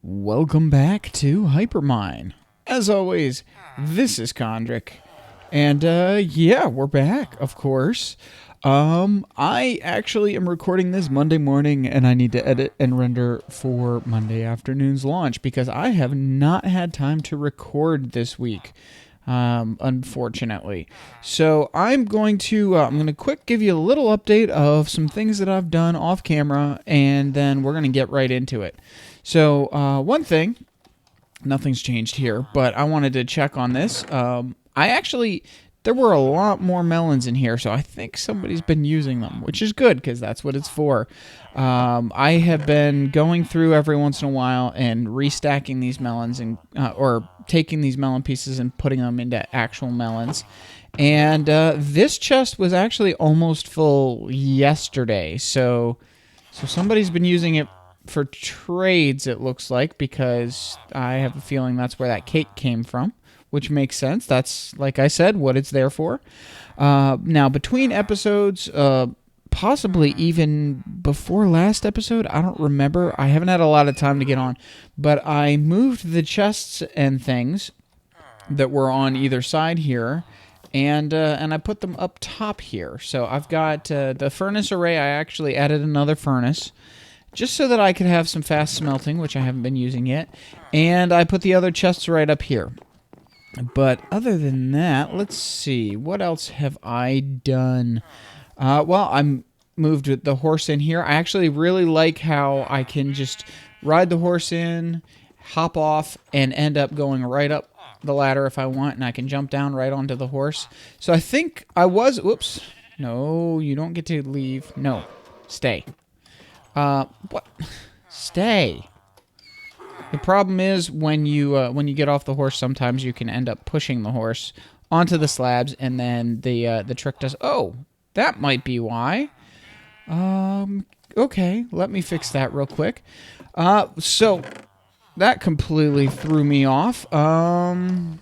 Welcome back to Hypermine. As always, this is Kondrik. And, yeah, we're back, of course. I actually am recording this Monday morning, and I need to edit and render for Monday afternoon's launch, because I have not had time to record this week, unfortunately. So I'm going to quick give you a little update of some things that I've done off camera, and then we're going to get right into it. So, one thing, nothing's changed here, but I wanted to check on this. There were a lot more melons in here, so I think somebody's been using them, which is good, because that's what it's for. I have been going through every once in a while and restacking these melons, and or taking these melon pieces and putting them into actual melons. And this chest was actually almost full yesterday, so somebody's been using it for trades, it looks like, because I have a feeling that's where that cake came from, which makes sense. That's, like I said, what it's there for. Now, between episodes, possibly even before last episode, I don't remember. I haven't had a lot of time to get on, but I moved the chests and things that were on either side here, and I put them up top here. So I've got the furnace array. I actually added another furnace, just so that I could have some fast smelting, which I haven't been using yet. And I put the other chests right up here. But other than that, let's see. What else have I done? Well, I moved the horse in here. I actually really like how I can just ride the horse in, hop off, and end up going right up the ladder if I want. And I can jump down right onto the horse. So I think I was... Whoops. No, you don't get to leave. No. Stay. What? Stay. The problem is when you get off the horse, sometimes you can end up pushing the horse onto the slabs, and then the trick does. Oh, that might be why. Okay, let me fix that real quick. So that completely threw me off. Where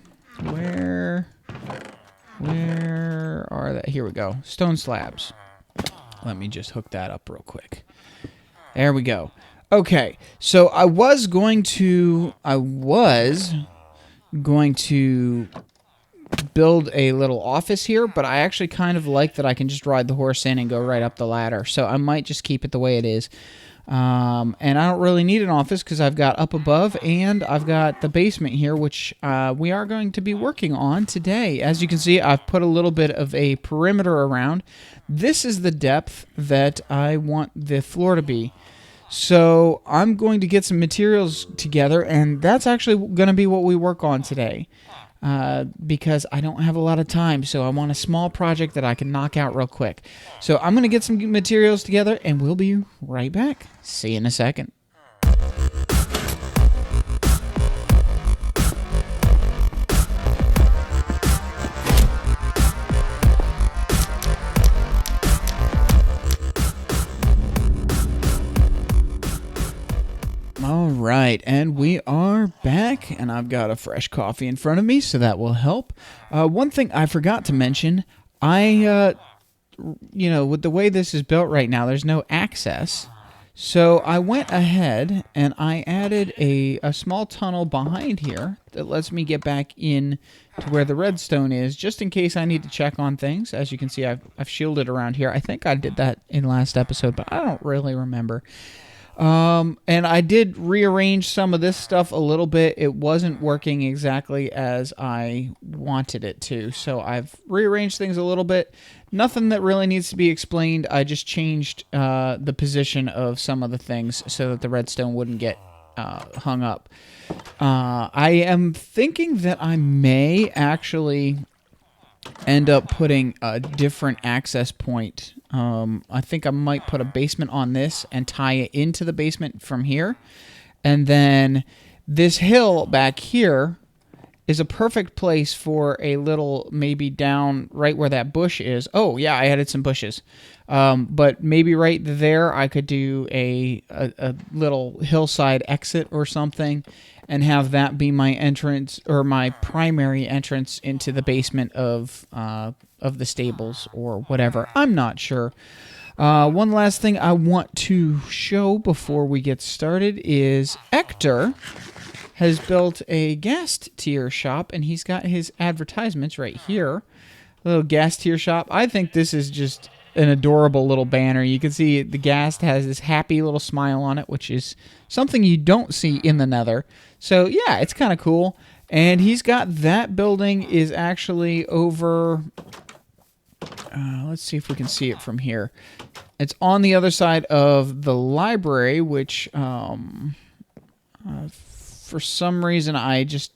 are they? Here we go. Stone slabs. Let me just hook that up real quick. There we go. Okay, so I was going to build a little office here, but I actually kind of like that I can just ride the horse in and go right up the ladder. So I might just keep it the way it is. And I don't really need an office because I've got up above and I've got the basement here, which we are going to be working on today. As you can see, I've put a little bit of a perimeter around. This is the depth that I want the floor to be. So I'm going to get some materials together, and that's actually going to be what we work on today, because I don't have a lot of time, so I want a small project that I can knock out real quick. So I'm going to get some materials together, and we'll be right back. See you in a second. All right, and we are back, and I've got a fresh coffee in front of me, so that will help. One thing I forgot to mention, with the way this is built right now, there's no access. So I went ahead and I added a small tunnel behind here that lets me get back in to where the redstone is, just in case I need to check on things. As you can see, I've shielded around here. I think I did that in last episode, but I don't really remember. And I did rearrange some of this stuff a little bit. It wasn't working exactly as I wanted it to, so I've rearranged things a little bit. Nothing that really needs to be explained. I just changed the position of some of the things so that the redstone wouldn't get hung up. I am thinking that I may actually end up putting a different access point. I think I might put a basement on this and tie it into the basement from here. And then this hill back here is a perfect place for a little, maybe down right where that bush is. Oh, yeah, I added some bushes. But maybe right there I could do a little hillside exit or something, and have that be my entrance, or my primary entrance into the basement of the stables or whatever. I'm not sure. One last thing I want to show before we get started is Ector has built a guest tier shop, and he's got his advertisements right here. A little guest tier shop. I think this is just an adorable little banner. You can see the Ghast has this happy little smile on it, which is something you don't see in the Nether. So yeah, it's kind of cool. And he's got that building is actually over... let's see if we can see it from here. It's on the other side of the library, which for some reason I just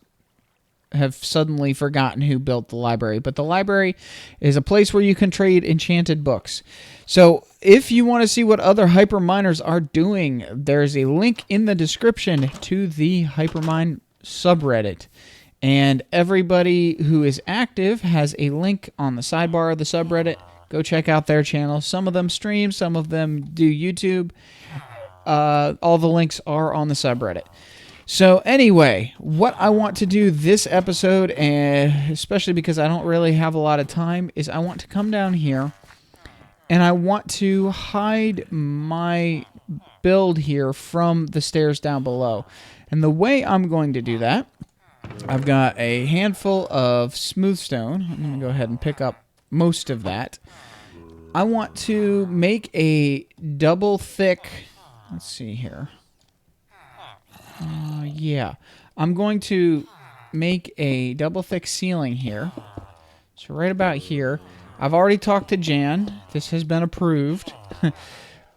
have suddenly forgotten who built the library. But the library is a place where you can trade enchanted books. So if you want to see what other hyperminers are doing, there's a link in the description to the Hypermine subreddit. And everybody who is active has a link on the sidebar of the subreddit. Go check out their channel. Some of them stream, some of them do YouTube. All the links are on the subreddit. So anyway, what I want to do this episode, and especially because I don't really have a lot of time, is I want to come down here and I want to hide my build here from the stairs down below. And the way I'm going to do that, I've got a handful of smooth stone. I'm going to go ahead and pick up most of that. I want to make a double thick, let's see here. Yeah, I'm going to make a double thick ceiling here. So right about here. I've already talked to Jan. This has been approved.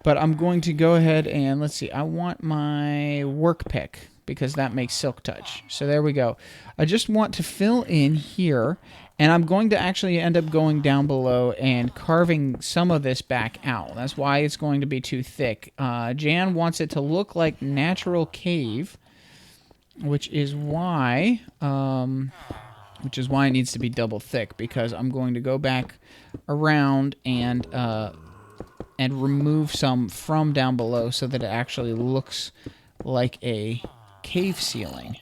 But I'm going to go ahead and, let's see, I want my work pick because that makes silk touch. So there we go. I just want to fill in here, and I'm going to actually end up going down below and carving some of this back out. That's why it's going to be too thick. Jan wants it to look like natural cave, which is why it needs to be double thick, because I'm going to go back around and remove some from down below so that it actually looks like a cave ceiling.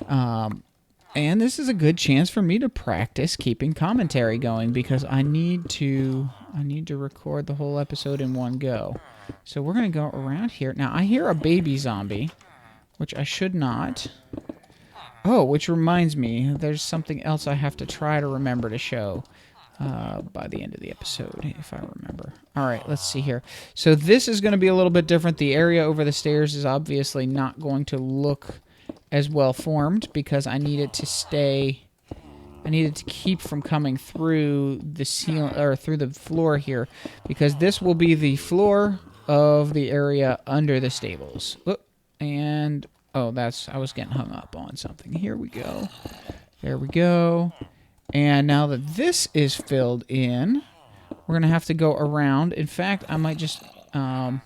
And this is a good chance for me to practice keeping commentary going, because I need to record the whole episode in one go. So we're going to go around here. Now I hear a baby zombie, which I should not. Oh, which reminds me, there's something else I have to try to remember to show by the end of the episode, if I remember. All right, let's see here. So this is going to be a little bit different. The area over the stairs is obviously not going to look as well formed because I need it to stay. I need it to keep from coming through the ceiling or through the floor here, because this will be the floor of the area under the stables. Oop, and oh, I was getting hung up on something. Here we go. There we go. And now that this is filled in, we're going to have to go around. In fact, I might just knock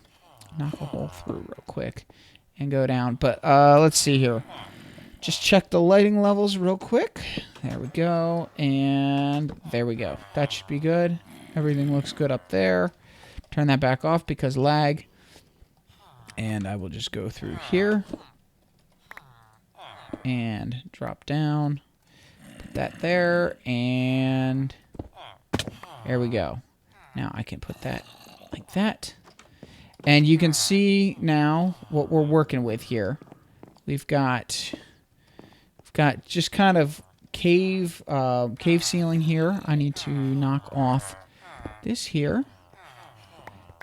a hole through real quick and go down. But let's see here. Just check the lighting levels real quick. There we go. And there we go. That should be good. Everything looks good up there. Turn that back off because lag. And I will just go through here. And drop down. Put that there. And there we go. Now I can put that like that. And you can see now what we're working with here. We've got just kind of cave ceiling here. I need to knock off this here.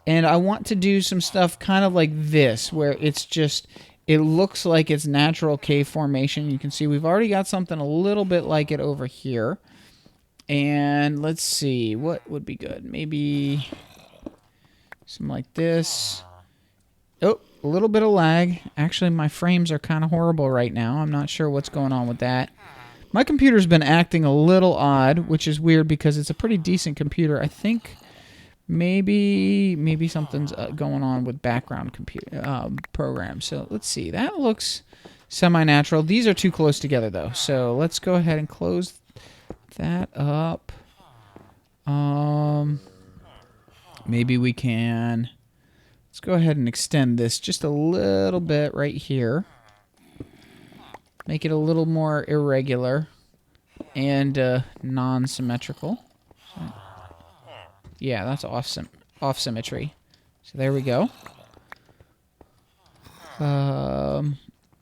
And I want to do some stuff kind of like this, where it's just, it looks like it's natural cave formation. You can see we've already got something a little bit like it over here. And let's see, what would be good? Maybe something like this. Oh, a little bit of lag. Actually, my frames are kind of horrible right now. I'm not sure what's going on with that. My computer's been acting a little odd, which is weird because it's a pretty decent computer. I think maybe something's going on with background computer programs. So let's see. That looks semi-natural. These are too close together, though. So let's go ahead and close that up. Maybe we can... Let's go ahead and extend this just a little bit right here. Make it a little more irregular and non-symmetrical. Yeah, that's awesome. off symmetry. So there we go.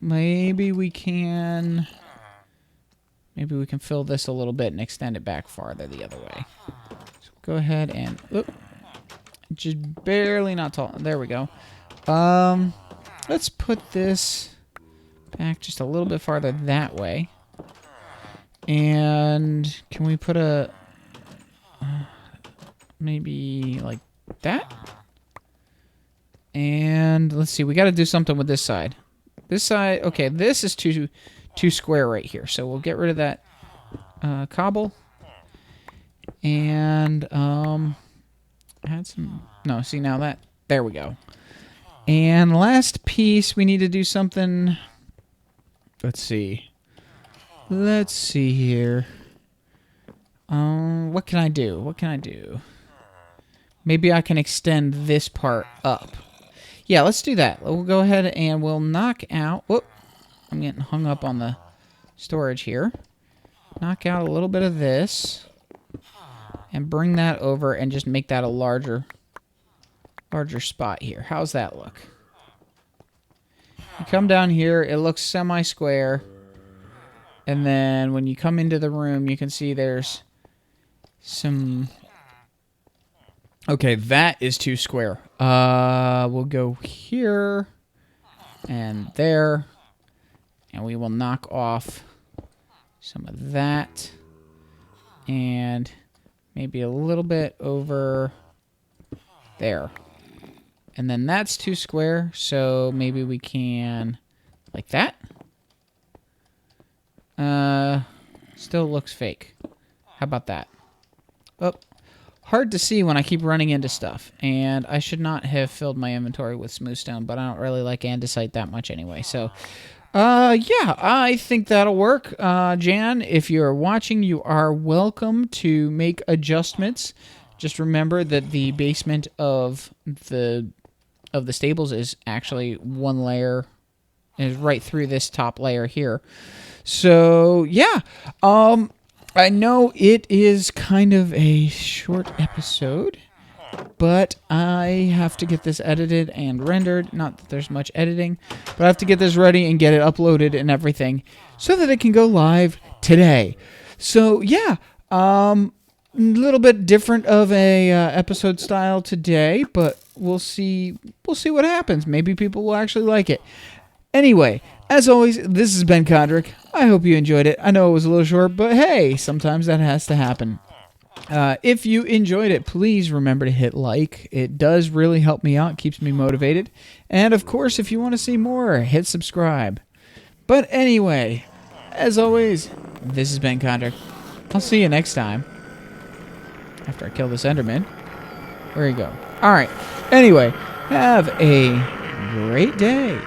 Maybe we can fill this a little bit and extend it back farther the other way. So go ahead and just barely not tall. There we go. Let's put this back just a little bit farther that way. And can we put a maybe like that? And let's see, we got to do something with this side. This side, okay, this is too square right here. So we'll get rid of that cobble. And add some, no, see now that, there we go. And last piece, we need to do something, let's see here. What can I do? Maybe I can extend this part up. Yeah, let's do that. We'll go ahead and we'll knock out... Whoop! I'm getting hung up on the storage here. Knock out a little bit of this. And bring that over and just make that a larger spot here. How's that look? You come down here, it looks semi-square. And then when you come into the room, you can see there's some... Okay, that is too square. We'll go here and there, and we will knock off some of that, and maybe a little bit over there. And then that's too square, so maybe we can, like that. Still looks fake. How about that? Oh. Hard to see when I keep running into stuff, and I should not have filled my inventory with smooth stone, but I don't really like andesite that much anyway, so yeah, I think that'll work. Jan, if you're watching, you are welcome to make adjustments. Just remember that the basement of the stables is actually one layer, is right through this top layer here. So yeah, I know it is kind of a short episode, but I have to get this edited and rendered. Not that there's much editing, but I have to get this ready and get it uploaded and everything so that it can go live today. So yeah, a little bit different of a episode style today, but we'll see what happens. Maybe people will actually like it. Anyway, as always, this has been Kondrik. I hope you enjoyed it. I know it was a little short, but hey, sometimes that has to happen. If you enjoyed it, please remember to hit like. It does really help me out, keeps me motivated. And of course, if you want to see more, hit subscribe. But anyway, as always, this has been Kondrik. I'll see you next time. After I kill this Enderman. Where you go? Alright. Anyway, have a great day.